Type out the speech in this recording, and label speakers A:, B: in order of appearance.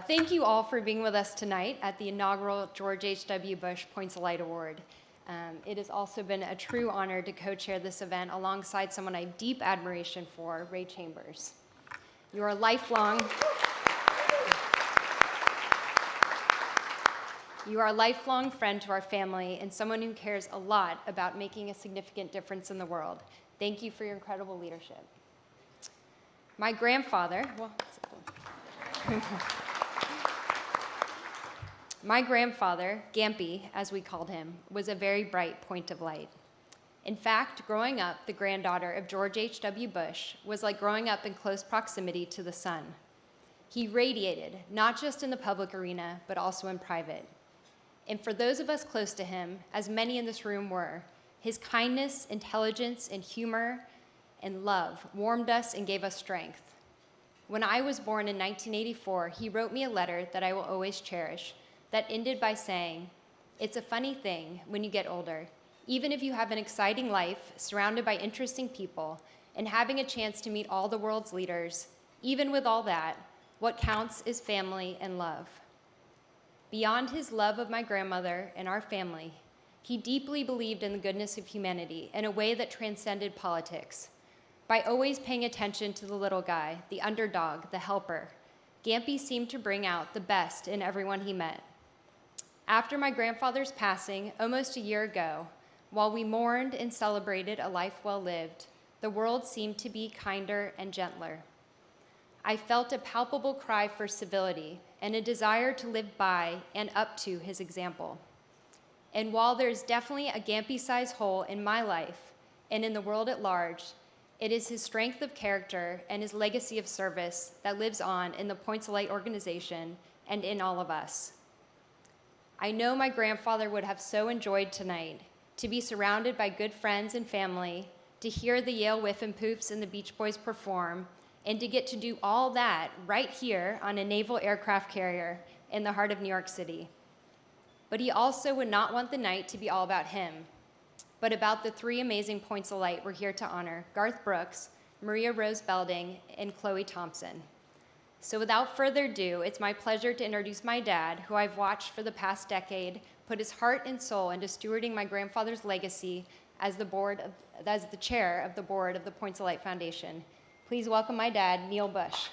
A: Thank you all for being with us tonight at the inaugural George H.W. Bush Points of Light Award. It has also been a true honor to co-chair this event alongside someone I have deep admiration for, Ray Chambers. You are a lifelong friend to our family and someone who cares a lot about making a significant difference in the world. Thank you for your incredible leadership. My grandfather, Gampy, as we called him, was a very bright point of light. In fact, growing up the granddaughter of George H.W. Bush was like growing up in close proximity to the sun. He radiated, not just in the public arena, but also in private. And for those of us close to him, as many in this room were, his kindness, intelligence, and humor and love warmed us and gave us strength. When I was born in 1984, he wrote me a letter that I will always cherish that ended by saying, "It's a funny thing when you get older, even if you have an exciting life surrounded by interesting people and having a chance to meet all the world's leaders, even with all that, what counts is family and love." Beyond his love of my grandmother and our family, he deeply believed in the goodness of humanity in a way that transcended politics. By always paying attention to the little guy, the underdog, the helper, Gampy seemed to bring out the best in everyone he met. After my grandfather's passing almost a year ago, while we mourned and celebrated a life well lived, the world seemed to be kinder and gentler. I felt a palpable cry for civility and a desire to live by and up to his example. And while there's definitely a Gampy-sized hole in my life and in the world at large, it is his strength of character and his legacy of service that lives on in the Points of Light organization and in all of us. I know my grandfather would have so enjoyed tonight to be surrounded by good friends and family, to hear the Yale Whiffenpoofs and the Beach Boys perform, and to get to do all that right here on a naval aircraft carrier in the heart of New York City. But he also would not want the night to be all about him, but about the three amazing Points of Light we're here to honor: Garth Brooks, Maria Rose Belding, and Chloe Thompson. So without further ado, it's my pleasure to introduce my dad, who I've watched for the past decade put his heart and soul into stewarding my grandfather's legacy as the chair of the board of the Points of Light Foundation. Please welcome my dad, Neil Bush.